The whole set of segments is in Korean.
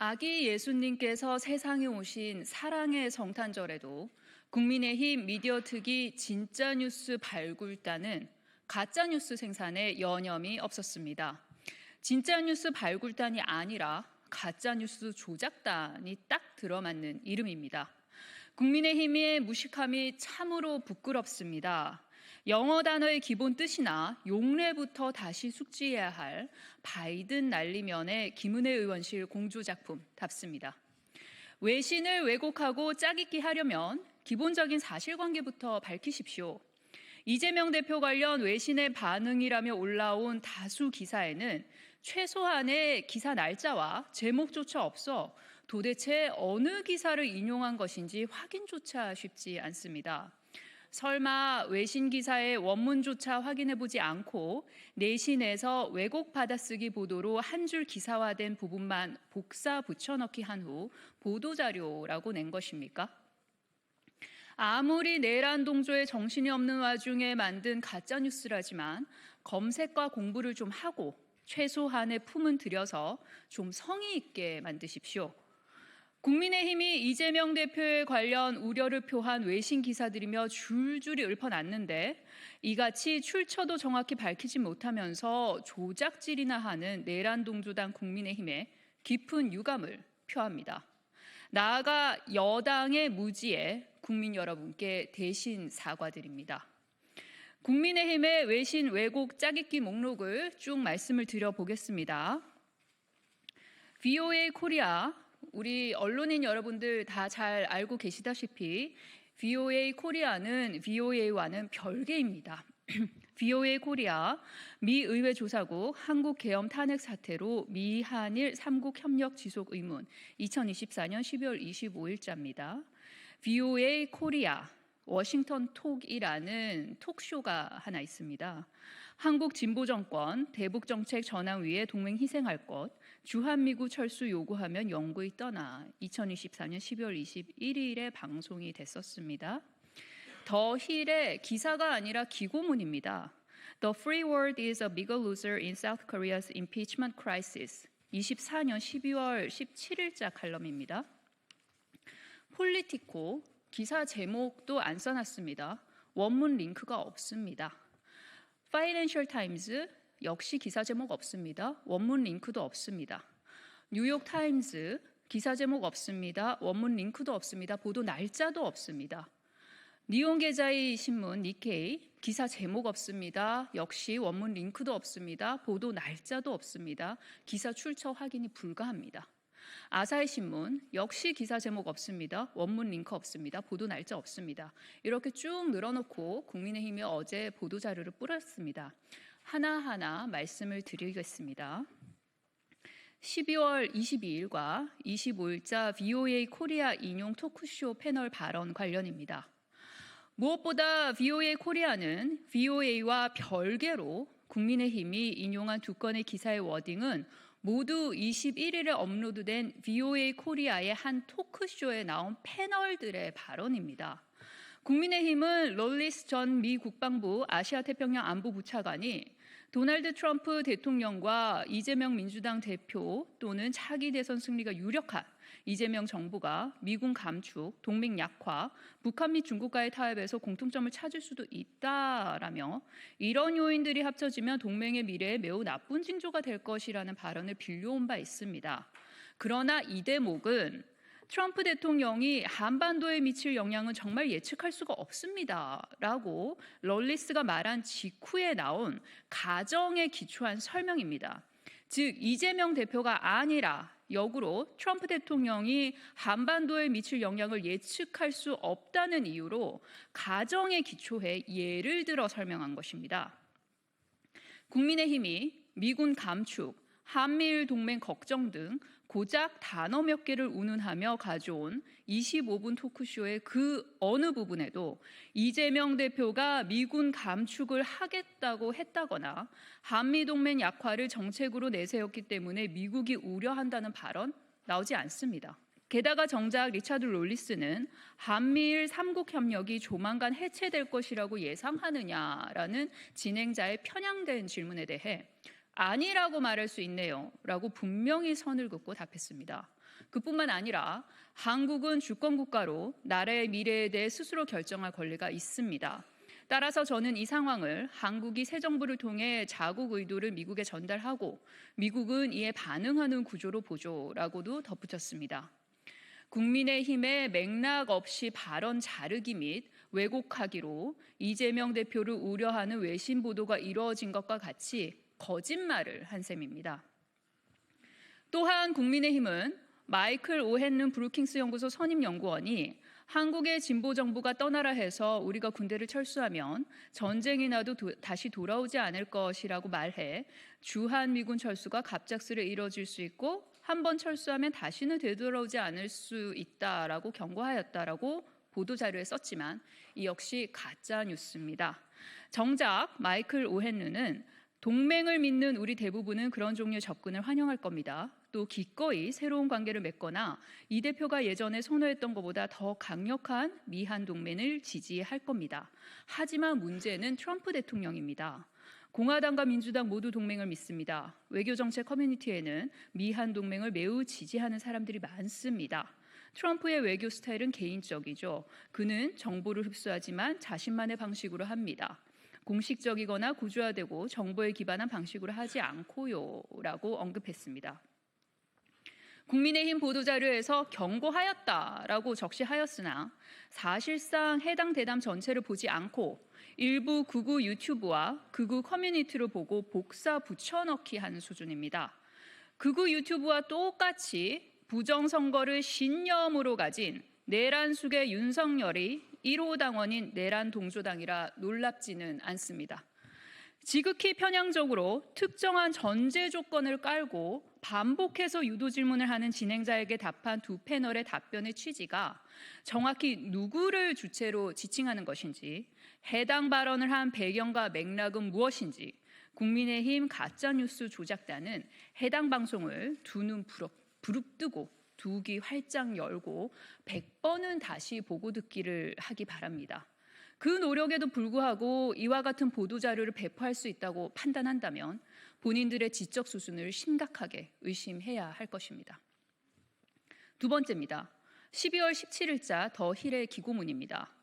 아기 예수님께서 세상에 오신 사랑의 성탄절에도 국민의힘 미디어 특위 진짜뉴스 발굴단은 가짜뉴스 생산에 여념이 없었습니다. 진짜뉴스 발굴단이 아니라 가짜뉴스 조작단이 딱 들어맞는 이름입니다. 국민의힘의 무식함이 참으로 부끄럽습니다. 영어 단어의 기본 뜻이나 용례부터 다시 숙지해야 할 바이든 날리면의 김은혜 의원실 공조작품답습니다. 외신을 왜곡하고 짜깁기 하려면 기본적인 사실관계부터 밝히십시오. 이재명 대표 관련 외신의 반응이라며 올라온 다수 기사에는 최소한의 기사 날짜와 제목조차 없어 도대체 어느 기사를 인용한 것인지 확인조차 쉽지 않습니다. 설마 외신 기사의 원문조차 확인해보지 않고 내신에서 왜곡 받아쓰기 보도로 한 줄 기사화된 부분만 복사 붙여넣기 한 후 보도자료라고 낸 것입니까? 아무리 내란 동조에 정신이 없는 와중에 만든 가짜뉴스라지만 검색과 공부를 좀 하고 최소한의 품은 들여서 좀 성의 있게 만드십시오. 국민의힘이 이재명 대표에 관련 우려를 표한 외신 기사들이며 줄줄이 읊어놨는데 이같이 출처도 정확히 밝히지 못하면서 조작질이나 하는 내란 동조당 국민의힘에 깊은 유감을 표합니다. 나아가 여당의 무지에 국민 여러분께 대신 사과드립니다. 국민의힘의 외신 왜곡 짜깁기 목록을 쭉 말씀을 드려보겠습니다. VOA 코리아, 우리 언론인 여러분들 다 잘 알고 계시다시피 VOA 코리아는 VOA와는 별개입니다. VOA 코리아, 미 의회 조사국 한국 계엄 탄핵 사태로 미 한일 3국 협력 지속 의문 2024년 12월 25일자입니다. VOA 코리아 워싱턴 톡이라는 톡쇼가 하나 있습니다. 한국 진보정권 대북정책 전환위에 동맹 희생할 것, 주한미군 철수 요구하면 영구히 떠나 2024년 12월 21일에 방송이 됐었습니다. 더 힐의 기사가 아니라 기고문입니다. The free world is a bigger loser in South Korea's impeachment crisis. 24년 12월 17일자 칼럼입니다. 폴리티코 기사 제목도 안 써놨습니다. 원문 링크가 없습니다. 파이낸셜 타임즈 역시 기사 제목 없습니다. 원문 링크도 없습니다. 뉴욕 타임즈 기사 제목 없습니다. 원문 링크도 없습니다. 보도 날짜도 없습니다. 니혼계자이 신문 니케이 기사 제목 없습니다. 역시 원문 링크도 없습니다. 보도 날짜도 없습니다. 기사 출처 확인이 불가합니다. 아사히 신문 역시 기사 제목 없습니다. 원문 링크 없습니다. 보도 날짜 없습니다. 이렇게 쭉 늘어놓고 국민의힘이 어제 보도자료를 뿌렸습니다. 하나하나 말씀을 드리겠습니다. 12월 22일과 25일자 VOA 코리아 인용 토크쇼 패널 발언 관련입니다. 무엇보다 VOA 코리아는 VOA와 별개로 국민의힘이 인용한 두 건의 기사의 워딩은 모두 21일에 업로드된 VOA 코리아의 한 토크쇼에 나온 패널들의 발언입니다. 국민의힘은 롤리스 전 미 국방부 아시아태평양 안보부차관이 도널드 트럼프 대통령과 이재명 민주당 대표 또는 차기 대선 승리가 유력한 이재명 정부가 미군 감축, 동맹 약화, 북한 및 중국과의 타협에서 공통점을 찾을 수도 있다라며 이런 요인들이 합쳐지면 동맹의 미래에 매우 나쁜 징조가 될 것이라는 발언을 빌려온 바 있습니다. 그러나 이 대목은 트럼프 대통령이 한반도에 미칠 영향은 정말 예측할 수가 없습니다. 라고 럴리스가 말한 직후에 나온 가정에 기초한 설명입니다. 즉 이재명 대표가 아니라 역으로 트럼프 대통령이 한반도에 미칠 영향을 예측할 수 없다는 이유로 가정에 기초해 예를 들어 설명한 것입니다. 국민의힘이 미군 감축, 한미일 동맹 걱정 등 고작 단어 몇 개를 운운하며 가져온 25분 토크쇼의 그 어느 부분에도 이재명 대표가 미군 감축을 하겠다고 했다거나 한미동맹 약화를 정책으로 내세웠기 때문에 미국이 우려한다는 발언 나오지 않습니다. 게다가 정작 리차드 롤리스는 한미일 3국 협력이 조만간 해체될 것이라고 예상하느냐라는 진행자의 편향된 질문에 대해 아니라고 말할 수 있네요. 라고 분명히 선을 긋고 답했습니다. 그뿐만 아니라 한국은 주권국가로 나라의 미래에 대해 스스로 결정할 권리가 있습니다. 따라서 저는 이 상황을 한국이 새 정부를 통해 자국 의도를 미국에 전달하고 미국은 이에 반응하는 구조로 보조라고도 덧붙였습니다. 국민의힘의 맥락 없이 발언 자르기 및 왜곡하기로 이재명 대표를 우려하는 외신 보도가 이루어진 것과 같이 거짓말을 한 셈입니다. 또한 국민의힘은 마이클 오헨룬 브루킹스 연구소 선임 연구원이 한국의 진보 정부가 떠나라 해서 우리가 군대를 철수하면 전쟁이 나도 다시 돌아오지 않을 것이라고 말해 주한미군 철수가 갑작스레 이뤄질 수 있고 한번 철수하면 다시는 되돌아오지 않을 수 있다라고 경고하였다라고 보도자료에 썼지만 이 역시 가짜 뉴스입니다. 정작 마이클 오헨룬은 동맹을 믿는 우리 대부분은 그런 종류의 접근을 환영할 겁니다. 또 기꺼이 새로운 관계를 맺거나 이 대표가 예전에 선호했던 것보다 더 강력한 미한 동맹을 지지할 겁니다. 하지만 문제는 트럼프 대통령입니다. 공화당과 민주당 모두 동맹을 믿습니다. 외교정책 커뮤니티에는 미한 동맹을 매우 지지하는 사람들이 많습니다. 트럼프의 외교 스타일은 개인적이죠. 그는 정보를 흡수하지만 자신만의 방식으로 합니다. 공식적이거나 구조화되고 정보에 기반한 방식으로 하지 않고요 라고 언급했습니다. 국민의힘 보도자료에서 경고하였다라고 적시하였으나 사실상 해당 대담 전체를 보지 않고 일부 극우 유튜브와 극우 커뮤니티를 보고 복사 붙여넣기 하는 수준입니다. 극우 유튜브와 똑같이 부정선거를 신념으로 가진 내란숙의 윤석열이 1호 당원인 내란 동조당이라 놀랍지는 않습니다. 지극히 편향적으로 특정한 전제 조건을 깔고 반복해서 유도 질문을 하는 진행자에게 답한 두 패널의 답변의 취지가 정확히 누구를 주체로 지칭하는 것인지, 해당 발언을 한 배경과 맥락은 무엇인지 국민의힘 가짜뉴스 조작단은 해당 방송을 두 눈 부릅뜨고 두 귀 활짝 열고 100번은 다시 보고 듣기를 하기 바랍니다. 그 노력에도 불구하고 이와 같은 보도자료를 배포할 수 있다고 판단한다면 본인들의 지적 수준을 심각하게 의심해야 할 것입니다. 두 번째입니다. 12월 17일자 더 힐의 기고문입니다.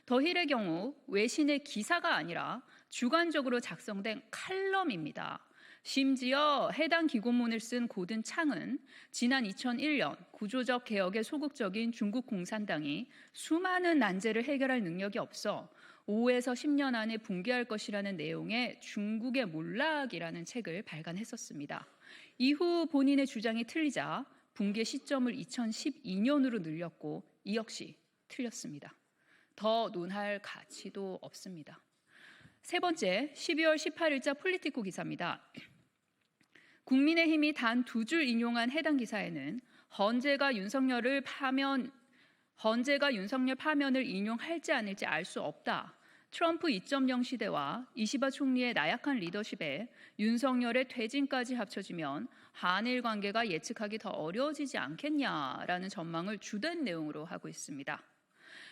더 힐의 경우 외신의 기사가 아니라 주관적으로 작성된 칼럼입니다. 심지어 해당 기고문을 쓴 고든 창은 지난 2001년 구조적 개혁에 소극적인 중국 공산당이 수많은 난제를 해결할 능력이 없어 5에서 10년 안에 붕괴할 것이라는 내용의 중국의 몰락이라는 책을 발간했었습니다. 이후 본인의 주장이 틀리자 붕괴 시점을 2012년으로 늘렸고 이 역시 틀렸습니다. 더 논할 가치도 없습니다. 세 번째, 12월 18일자 폴리티코 기사입니다. 국민의힘이 단 두 줄 인용한 해당 기사에는 헌재가 윤석열 파면을 인용할지 않을지 알 수 없다. 트럼프 2.0 시대와 이시바 총리의 나약한 리더십에 윤석열의 퇴진까지 합쳐지면 한일 관계가 예측하기 더 어려워지지 않겠냐라는 전망을 주된 내용으로 하고 있습니다.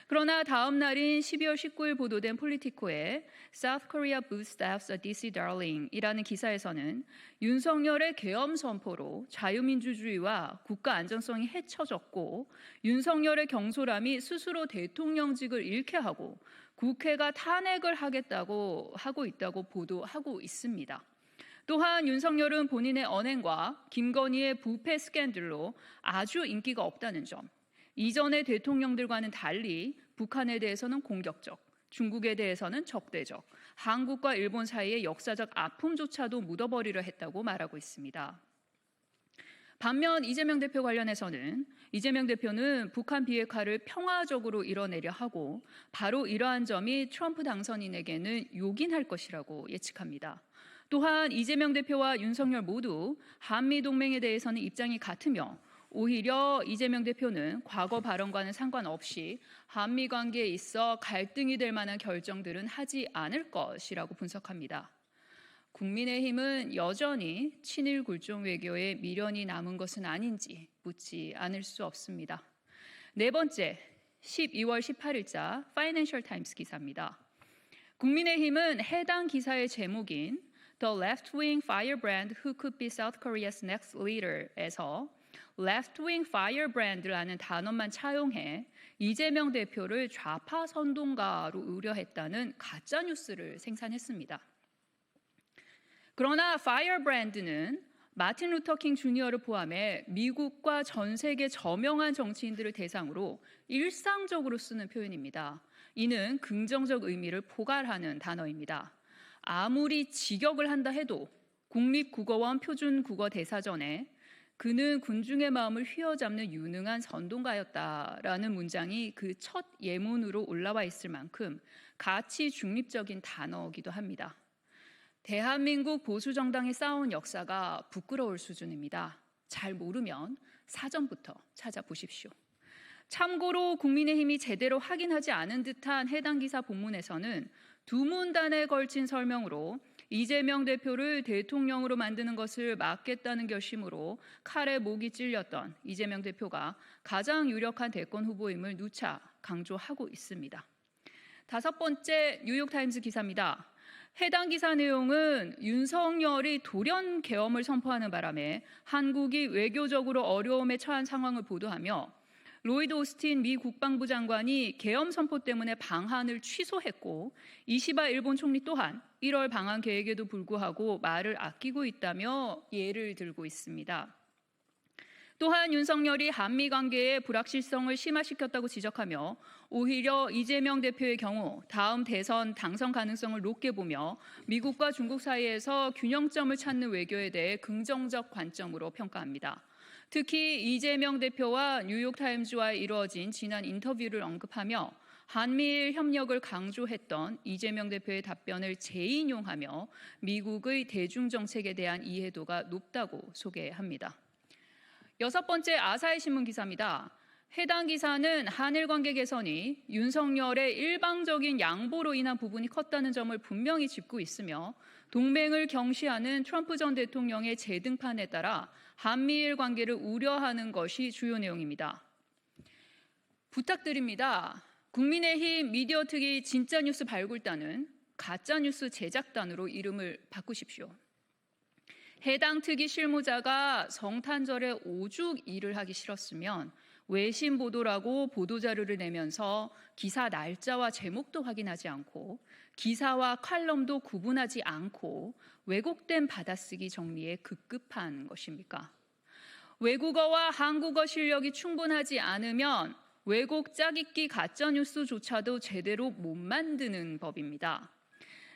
그러나 다음 날인 12월 19일 보도된 폴리티코의 South Korea bootstraps a DC darling이라는 기사에서는 윤석열의 계엄 선포로 자유민주주의와 국가 안정성이 해쳐졌고 윤석열의 경솔함이 스스로 대통령직을 잃게 하고 국회가 탄핵을 하겠다고 하고 있다고 보도하고 있습니다. 또한 윤석열은 본인의 언행과 김건희의 부패 스캔들로 아주 인기가 없다는 점, 이전의 대통령들과는 달리 북한에 대해서는 공격적, 중국에 대해서는 적대적, 한국과 일본 사이의 역사적 아픔조차도 묻어버리려 했다고 말하고 있습니다. 반면 이재명 대표 관련해서는 이재명 대표는 북한 비핵화를 평화적으로 이뤄내려 하고 바로 이러한 점이 트럼프 당선인에게는 요긴할 것이라고 예측합니다. 또한 이재명 대표와 윤석열 모두 한미동맹에 대해서는 입장이 같으며 오히려 이재명 대표는 과거 발언과는 상관없이 한미 관계에 있어 갈등이 될 만한 결정들은 하지 않을 것이라고 분석합니다. 국민의힘은 여전히 친일 굴종 외교에 미련이 남은 것은 아닌지 묻지 않을 수 없습니다. 네 번째, 12월 18일자 파이낸셜 타임스 기사입니다. 국민의힘은 해당 기사의 제목인 The left-wing firebrand who could be South Korea's next leader에서 left-wing firebrand라는 단어만 차용해 이재명 대표를 좌파 선동가로 의뢰했다는 가짜 뉴스를 생산했습니다. 그러나 firebrand는 마틴 루터 킹 주니어를 포함해 미국과 전 세계 저명한 정치인들을 대상으로 일상적으로 쓰는 표현입니다. 이는 긍정적 의미를 포괄하는 단어입니다. 아무리 직역을 한다 해도 국립국어원 표준국어대사전에 그는 군중의 마음을 휘어잡는 유능한 선동가였다라는 문장이 그 첫 예문으로 올라와 있을 만큼 가치 중립적인 단어이기도 합니다. 대한민국 보수정당이 쌓아온 역사가 부끄러울 수준입니다. 잘 모르면 사전부터 찾아보십시오. 참고로 국민의힘이 제대로 확인하지 않은 듯한 해당 기사 본문에서는 두 문단에 걸친 설명으로 이재명 대표를 대통령으로 만드는 것을 막겠다는 결심으로 칼에 목이 찔렸던 이재명 대표가 가장 유력한 대권 후보임을 누차 강조하고 있습니다. 다섯 번째 뉴욕타임스 기사입니다. 해당 기사 내용은 윤석열이 돌연 계엄을 선포하는 바람에 한국이 외교적으로 어려움에 처한 상황을 보도하며 로이드 오스틴 미 국방부 장관이 계엄 선포 때문에 방한을 취소했고 이시바 일본 총리 또한 1월 방한 계획에도 불구하고 말을 아끼고 있다며 예를 들고 있습니다. 또한 윤석열이 한미 관계의 불확실성을 심화시켰다고 지적하며 오히려 이재명 대표의 경우 다음 대선 당선 가능성을 높게 보며 미국과 중국 사이에서 균형점을 찾는 외교에 대해 긍정적 관점으로 평가합니다. 특히 이재명 대표와 뉴욕타임즈와 이루어진 지난 인터뷰를 언급하며 한미일 협력을 강조했던 이재명 대표의 답변을 재인용하며 미국의 대중정책에 대한 이해도가 높다고 소개합니다. 여섯 번째 아사히 신문 기사입니다. 해당 기사는 한일 관계 개선이 윤석열의 일방적인 양보로 인한 부분이 컸다는 점을 분명히 짚고 있으며 동맹을 경시하는 트럼프 전 대통령의 재등판에 따라 한미일 관계를 우려하는 것이 주요 내용입니다. 부탁드립니다. 국민의힘 미디어 특위 진짜뉴스 발굴단은 가짜뉴스 제작단으로 이름을 바꾸십시오. 해당 특위 실무자가 성탄절에 오죽 일을 하기 싫었으면 외신 보도라고 보도자료를 내면서 기사 날짜와 제목도 확인하지 않고 기사와 칼럼도 구분하지 않고 왜곡된 받아쓰기 정리에 급급한 것입니까? 외국어와 한국어 실력이 충분하지 않으면 왜곡 짜깁기 가짜뉴스조차도 제대로 못 만드는 법입니다.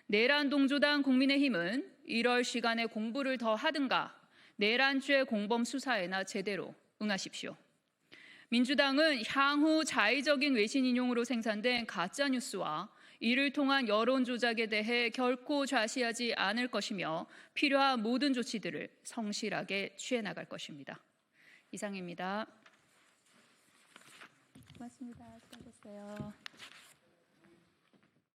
내란 동조당 국민의힘은 1월 시간에 공부를 더 하든가 내란죄 공범 수사에나 제대로 응하십시오. 민주당은 향후 자의적인 외신 인용으로 생산된 가짜뉴스와 이를 통한 여론 조작에 대해 결코 좌시하지 않을 것이며 필요한 모든 조치들을 성실하게 취해 나갈 것입니다. 이상입니다. 고맙습니다. 수고하셨어요.